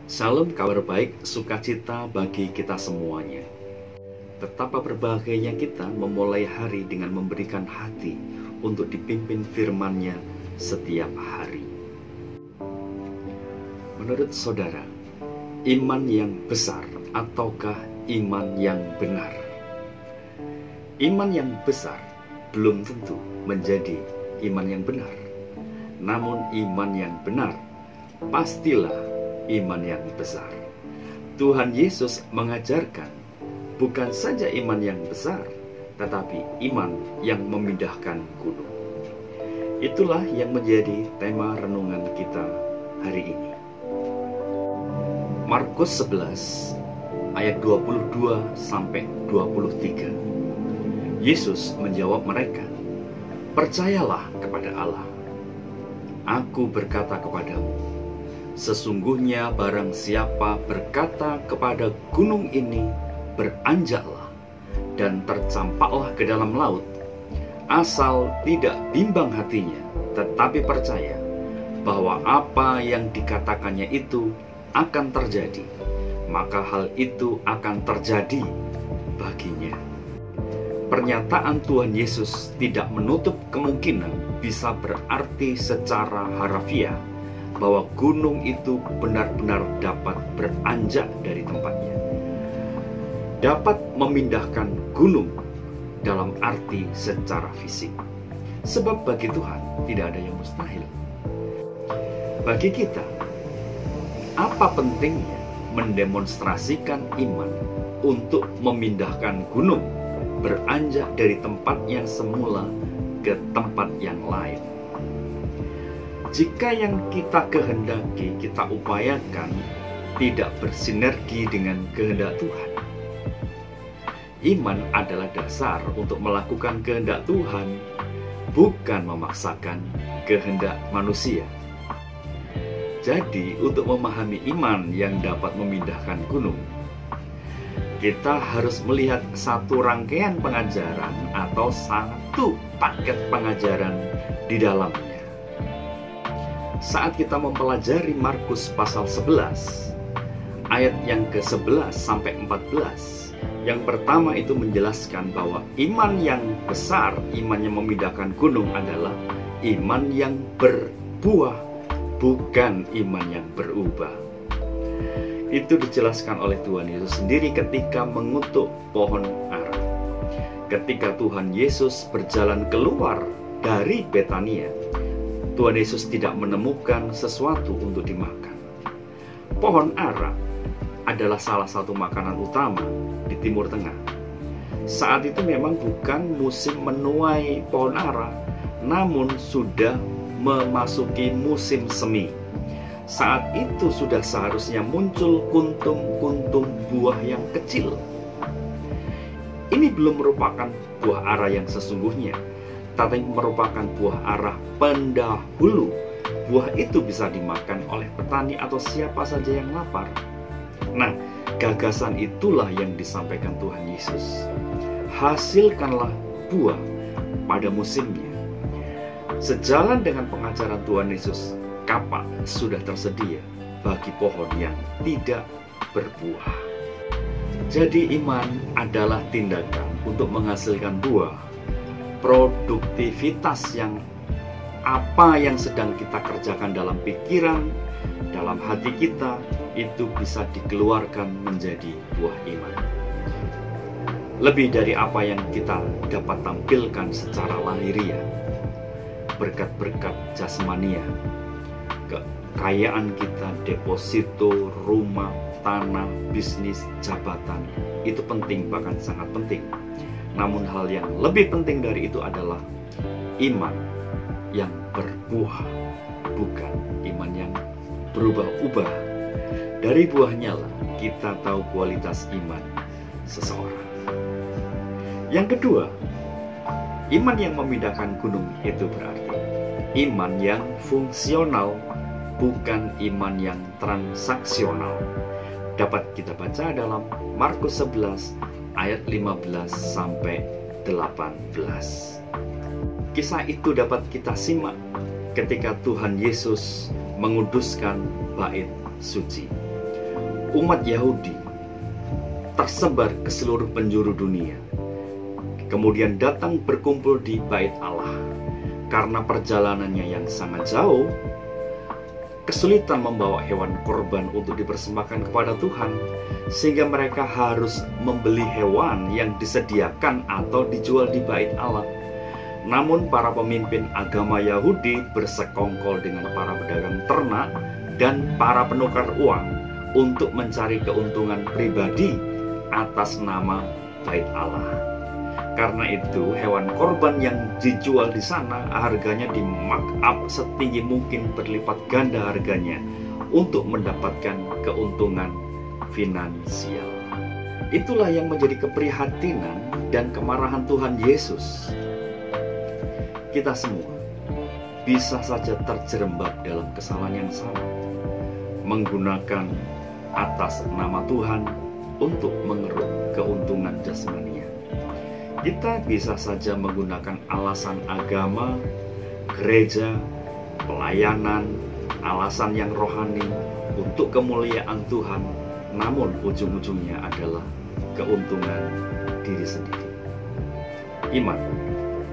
Salam kabar baik, sukacita bagi kita semuanya. Betapa berbahagianya kita memulai hari dengan memberikan hati untuk dipimpin firman-Nya setiap hari. Menurut saudara, iman yang besar ataukah iman yang benar? Iman yang besar belum tentu menjadi iman yang benar. Namun iman yang benar pastilah iman yang besar. Tuhan Yesus mengajarkan bukan saja iman yang besar, tetapi iman yang memindahkan gunung. Itulah yang menjadi tema renungan kita hari ini. Markus 11 ayat 22 sampai 23. Yesus menjawab mereka, "Percayalah kepada Allah. Aku berkata kepadamu, sesungguhnya barang siapa berkata kepada gunung ini, beranjaklah dan tercampaklah ke dalam laut, asal tidak bimbang hatinya, tetapi percaya bahwa apa yang dikatakannya itu akan terjadi, maka hal itu akan terjadi baginya." Pernyataan Tuhan Yesus tidak menutup kemungkinan bisa berarti secara harafiah bahwa gunung itu benar-benar dapat beranjak dari tempatnya. Dapat memindahkan gunung dalam arti secara fisik. Sebab bagi Tuhan tidak ada yang mustahil. Bagi kita, apa pentingnya mendemonstrasikan iman untuk memindahkan gunung beranjak dari tempat yang semula ke tempat yang lain? Jika yang kita kehendaki, kita upayakan tidak bersinergi dengan kehendak Tuhan. Iman adalah dasar untuk melakukan kehendak Tuhan, bukan memaksakan kehendak manusia. Jadi, untuk memahami iman yang dapat memindahkan gunung, kita harus melihat satu rangkaian pengajaran atau satu paket pengajaran di dalamnya. Saat kita mempelajari Markus pasal 11 ayat yang ke-11 sampai 14, yang pertama itu menjelaskan bahwa iman yang besar, iman yang memindahkan gunung adalah iman yang berbuah, bukan iman yang berubah. Itu dijelaskan oleh Tuhan Yesus sendiri ketika mengutuk pohon ara. Ketika Tuhan Yesus berjalan keluar dari Betania, Tuhan Yesus tidak menemukan sesuatu untuk dimakan. Pohon ara adalah salah satu makanan utama di Timur Tengah. Saat itu memang bukan musim menuai pohon ara, namun sudah memasuki musim semi. Saat itu sudah seharusnya muncul kuntum-kuntum buah yang kecil. Ini belum merupakan buah ara yang sesungguhnya, tapi merupakan buah ara pendahulu. Buah itu bisa dimakan oleh petani atau siapa saja yang lapar. Nah, gagasan itulah yang disampaikan Tuhan Yesus. Hasilkanlah buah pada musimnya. Sejalan dengan pengajaran Tuhan Yesus, kapak sudah tersedia bagi pohon yang tidak berbuah. Jadi iman adalah tindakan untuk menghasilkan buah. Produktivitas yang apa yang sedang kita kerjakan dalam pikiran, dalam hati kita, itu bisa dikeluarkan menjadi buah iman. Lebih dari apa yang kita dapat tampilkan secara lahiriah, berkat-berkat jasmania, kekayaan kita, deposito, rumah, tanah, bisnis, jabatan, itu penting, bahkan sangat penting. Namun hal yang lebih penting dari itu adalah iman yang berbuah, bukan iman yang berubah-ubah. Dari buahnya lah kita tahu kualitas iman seseorang. Yang kedua, iman yang memindahkan gunung itu berarti iman yang fungsional, bukan iman yang transaksional. Dapat kita baca dalam Markus 11 ayat 15 sampai 18. Kisah itu dapat kita simak ketika Tuhan Yesus menguduskan bait suci. umat Yahudi tersebar ke seluruh penjuru dunia, kemudian datang berkumpul di Bait Allah. Karena perjalanannya yang sangat jauh, kesulitan membawa hewan korban untuk dipersembahkan kepada Tuhan, sehingga mereka harus membeli hewan yang disediakan atau dijual di Bait Allah. Namun para pemimpin agama Yahudi bersekongkol dengan para pedagang ternak dan para penukar uang untuk mencari keuntungan pribadi atas nama Bait Allah. Karena itu hewan korban yang dijual di sana harganya di markup setinggi mungkin, berlipat ganda harganya untuk mendapatkan keuntungan finansial. Itulah yang menjadi keprihatinan dan kemarahan Tuhan Yesus. Kita semua bisa saja terjerembab dalam kesalahan yang sama, menggunakan atas nama Tuhan untuk mengeruk keuntungan jasmania. Kita bisa saja menggunakan alasan agama, gereja, pelayanan, alasan yang rohani untuk kemuliaan Tuhan, namun ujung-ujungnya adalah keuntungan diri sendiri. Iman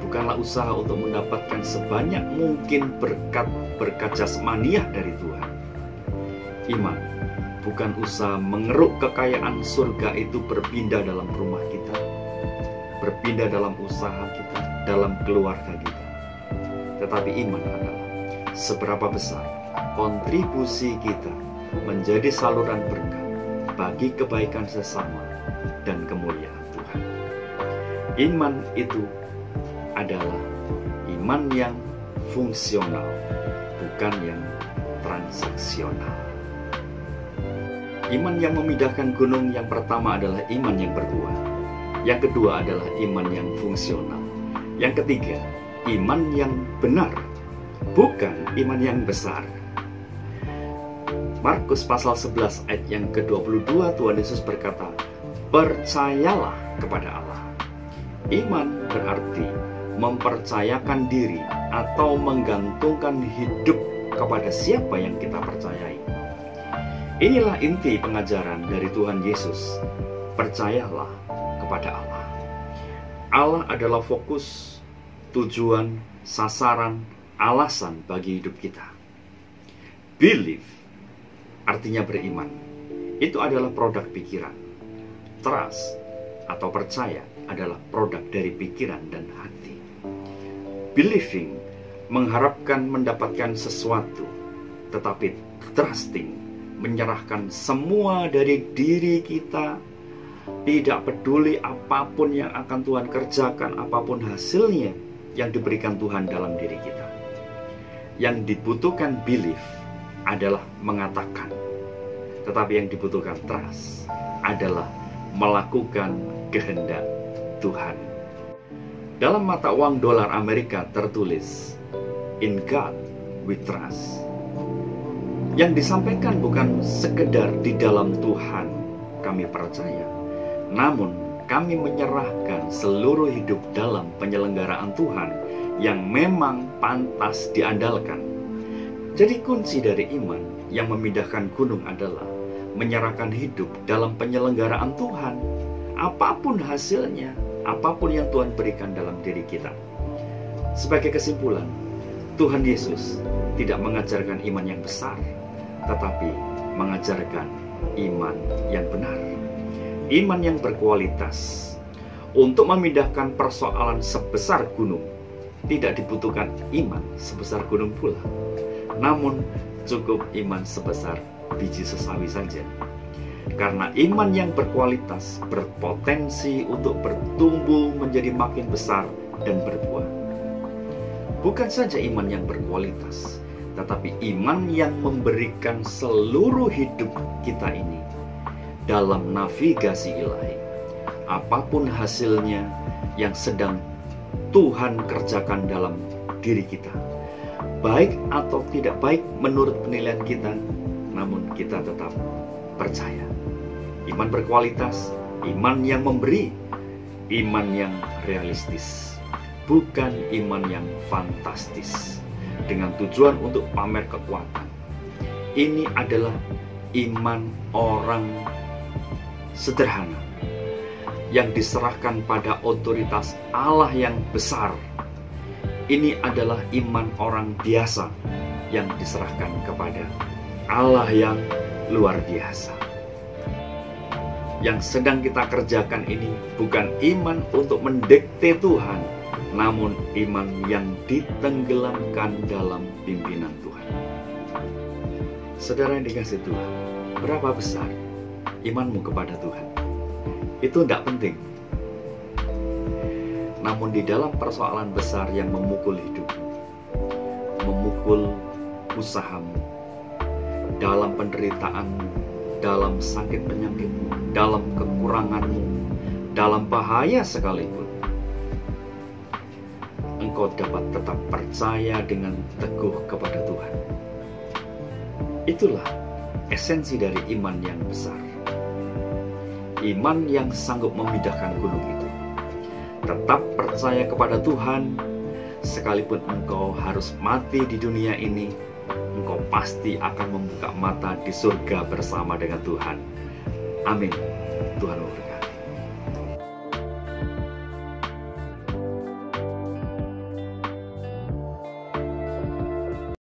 bukanlah usaha untuk mendapatkan sebanyak mungkin berkat jasmaniah dari Tuhan. Iman bukan usaha mengeruk kekayaan surga itu berpindah dalam rumah kita, berpindah dalam usaha kita, dalam keluarga kita. Tetapi iman adalah seberapa besar kontribusi kita menjadi saluran berkat bagi kebaikan sesama dan kemuliaan Tuhan. Iman itu adalah iman yang fungsional, bukan yang transaksional. Iman yang memindahkan gunung yang pertama adalah iman yang berbuah. Yang kedua adalah iman yang fungsional. Yang ketiga, iman yang benar, bukan iman yang besar. Markus pasal 11 ayat yang ke-22, Tuhan Yesus berkata, "Percayalah kepada Allah." Iman berarti mempercayakan diri atau menggantungkan hidup kepada siapa yang kita percayai. Inilah inti pengajaran dari Tuhan Yesus. Percayalah kepada Allah. Allah adalah fokus, tujuan, sasaran, alasan bagi hidup kita. Believe artinya beriman. Itu adalah produk pikiran. Trust atau percaya adalah produk dari pikiran dan hati. Believing mengharapkan mendapatkan sesuatu, tetapi trusting menyerahkan semua dari diri kita, tidak peduli apapun yang akan Tuhan kerjakan, apapun hasilnya yang diberikan Tuhan dalam diri kita. Yang dibutuhkan belief adalah mengatakan, tetapi yang dibutuhkan trust adalah melakukan kehendak Tuhan. Dalam mata uang dolar Amerika tertulis, "In God we trust." Yang disampaikan bukan sekedar di dalam Tuhan kami percaya, namun kami menyerahkan seluruh hidup dalam penyelenggaraan Tuhan yang memang pantas diandalkan. Jadi kunci dari iman yang memindahkan gunung adalah menyerahkan hidup dalam penyelenggaraan Tuhan, apapun hasilnya, apapun yang Tuhan berikan dalam diri kita. Sebagai kesimpulan, Tuhan Yesus tidak mengajarkan iman yang besar, tetapi mengajarkan iman yang benar, iman yang berkualitas. Untuk memindahkan persoalan sebesar gunung, tidak dibutuhkan iman sebesar gunung pula, namun cukup iman sebesar biji sesawi saja. Karena iman yang berkualitas berpotensi untuk bertumbuh menjadi makin besar dan berbuah. Bukan saja iman yang berkualitas, tetapi iman yang memberikan seluruh hidup kita ini dalam navigasi ilahi. Apapun hasilnya yang sedang Tuhan kerjakan dalam diri kita, baik atau tidak baik menurut penilaian kita, namun kita tetap percaya. Iman berkualitas, iman yang memberi, iman yang realistis, bukan iman yang fantastis dengan tujuan untuk pamer kekuatan. Ini adalah iman orang sederhana yang diserahkan pada otoritas Allah yang besar. Ini adalah iman orang biasa yang diserahkan kepada Allah yang luar biasa. Yang sedang kita kerjakan ini bukan iman untuk mendikte Tuhan, namun iman yang ditenggelamkan dalam pimpinan Tuhan. Saudara yang dikasihi Tuhan, berapa besar imanmu kepada Tuhan? Itu tidak penting. Namun di dalam persoalan besar yang memukul hidupmu, memukul usahamu, dalam penderitaanmu, dalam sakit penyakitmu, dalam kekuranganmu, dalam bahaya sekalipun, engkau dapat tetap percaya dengan teguh kepada Tuhan. Itulah esensi dari iman yang besar. Iman yang sanggup memindahkan gunung itu. Tetap percaya kepada Tuhan, sekalipun engkau harus mati di dunia ini, engkau pasti akan membuka mata di surga bersama dengan Tuhan. Amin. Tuhan memberkati.